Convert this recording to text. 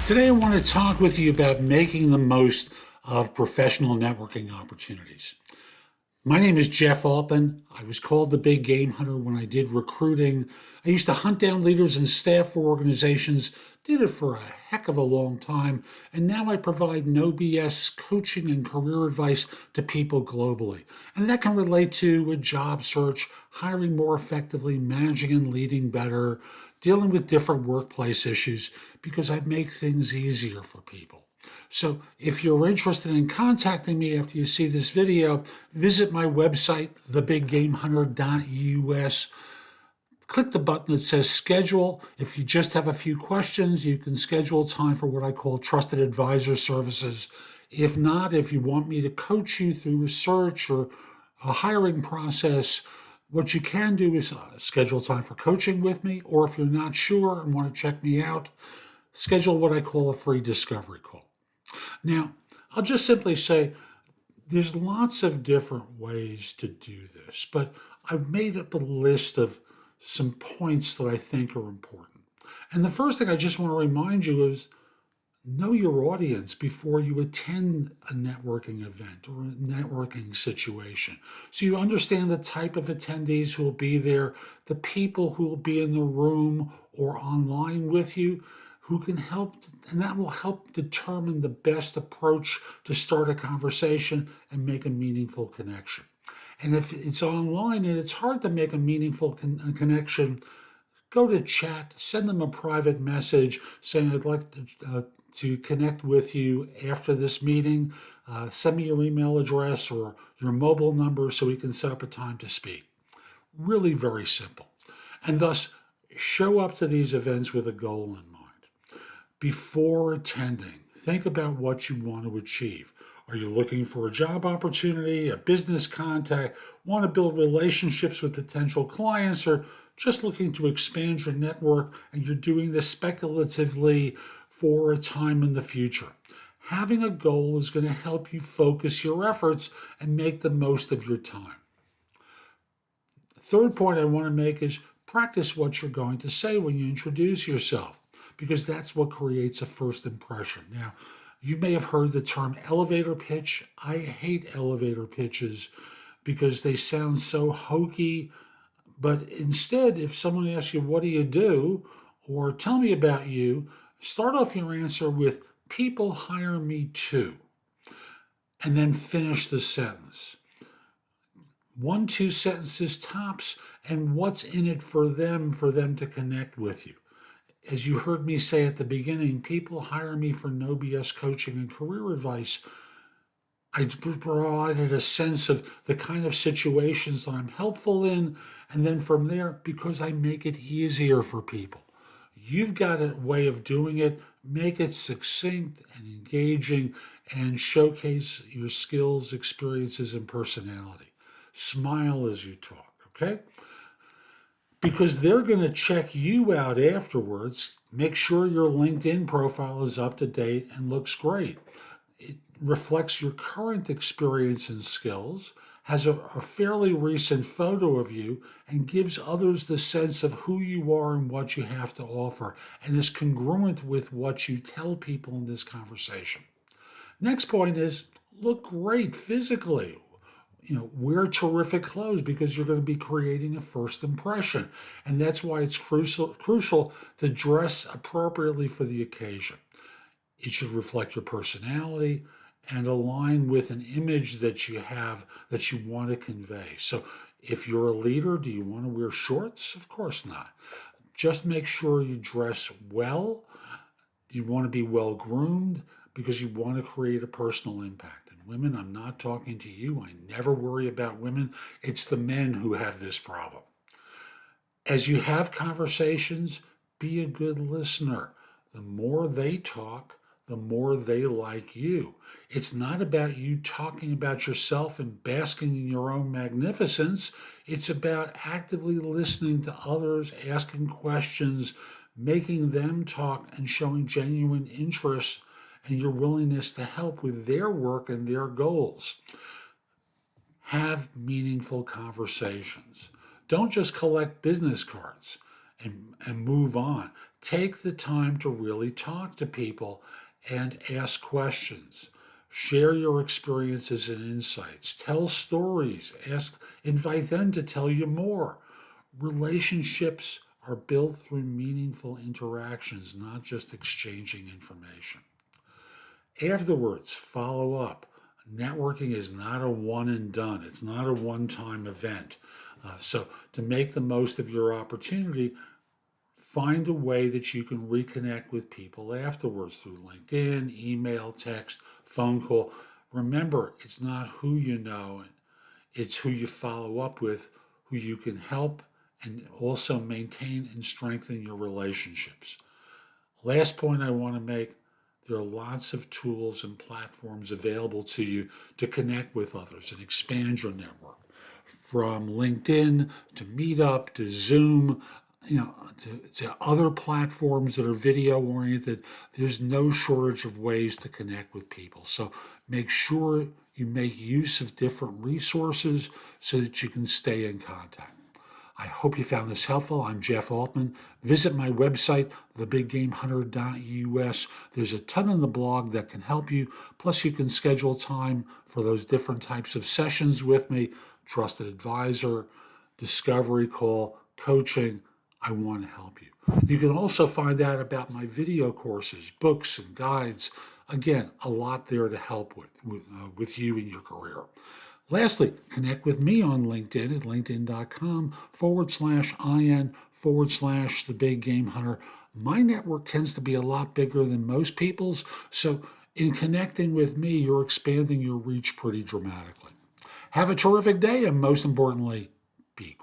Today, I want to talk with you about making the most of professional networking opportunities. My name is Jeff Altman. I was called the Big Game Hunter when I did recruiting. I used to hunt down leaders and staff for organizations, did it for a heck of a long time, and now I provide no BS coaching and career advice to people globally. And that can relate to a job search, hiring more effectively, managing and leading better, dealing with different workplace issues, because I make things easier for people. So if you're interested in contacting me after you see this video, visit my website, thebiggamehunter.us. Click the button that says schedule. If you just have a few questions, you can schedule time for what I call trusted advisor services. If not, if you want me to coach you through a search or a hiring process, what you can do is schedule time for coaching with me, or if you're not sure and want to check me out, schedule what I call a free discovery call. Now, I'll just simply say there's lots of different ways to do this, but I've made up a list of some points that I think are important. And the first thing I just want to remind you is know your audience before you attend a networking event or a networking situation. So you understand the type of attendees who will be there, the people who will be in the room or online with you, who can help, and that will help determine the best approach to start a conversation and make a meaningful connection. And if it's online and it's hard to make a meaningful connection, go to chat, send them a private message saying, I'd like to connect with you after this meeting. Send me your email address or your mobile number so we can set up a time to speak. Really very simple. And thus, show up to these events with a goal in mind. Before attending, think about what you want to achieve. Are you looking for a job opportunity, a business contact, want to build relationships with potential clients, or just looking to expand your network and you're doing this speculatively for a time in the future? Having a goal is going to help you focus your efforts and make the most of your time. Third point I want to make is practice what you're going to say when you introduce yourself, because that's what creates a first impression. Now, you may have heard the term elevator pitch. I hate elevator pitches because they sound so hokey. But instead, if someone asks you, what do you do? Or tell me about you, start off your answer with, people hire me too. And then finish the sentence. 1, 2 sentences tops, and what's in it for them to connect with you. As you heard me say at the beginning, people hire me for no BS coaching and career advice. I provided a sense of the kind of situations that I'm helpful in, and then from there, because I make it easier for people. You've got a way of doing it. Make it succinct and engaging and showcase your skills, experiences, and personality. Smile as you talk, okay? Because they're going to check you out afterwards. Make sure your LinkedIn profile is up to date and looks great. It reflects your current experience and skills, has a fairly recent photo of you, and gives others the sense of who you are and what you have to offer, and is congruent with what you tell people in this conversation. Next point is look great physically. Wear terrific clothes because you're going to be creating a first impression. And that's why it's crucial to dress appropriately for the occasion. It should reflect your personality and align with an image that you have that you want to convey. So if you're a leader, do you want to wear shorts? Of course not. Just make sure you dress well. You want to be well groomed because you want to create a personal impact. Women, I'm not talking to you. I never worry about women. It's the men who have this problem. As you have conversations, be a good listener. The more they talk, the more they like you. It's not about you talking about yourself and basking in your own magnificence. It's about actively listening to others, asking questions, making them talk, and showing genuine interest and your willingness to help with their work and their goals. Have meaningful conversations. Don't just collect business cards and move on. Take the time to really talk to people and ask questions. Share your experiences and insights. Tell stories. Invite them to tell you more. Relationships are built through meaningful interactions, not just exchanging information. Afterwards, follow up. Networking is not a one and done, it's not a one time event. So, to make the most of your opportunity, find a way that you can reconnect with people afterwards through LinkedIn, email, text, phone call. Remember, it's not who you know, it's who you follow up with, who you can help, and also maintain and strengthen your relationships. Last point I want to make, there are lots of tools and platforms available to you to connect with others and expand your network. From LinkedIn to Meetup to Zoom, to other platforms that are video oriented, there's no shortage of ways to connect with people. So make sure you make use of different resources so that you can stay in contact. I hope you found this helpful. I'm Jeff Altman. Visit my website, thebiggamehunter.us. There's a ton on the blog that can help you. Plus, you can schedule time for those different types of sessions with me, trusted advisor, discovery call, coaching. I want to help you. You can also find out about my video courses, books, and guides. Again, a lot there to help with you in your career. Lastly, connect with me on LinkedIn at linkedin.com/IN/the Big Game Hunter. My network tends to be a lot bigger than most people's, so in connecting with me, you're expanding your reach pretty dramatically. Have a terrific day, and most importantly, be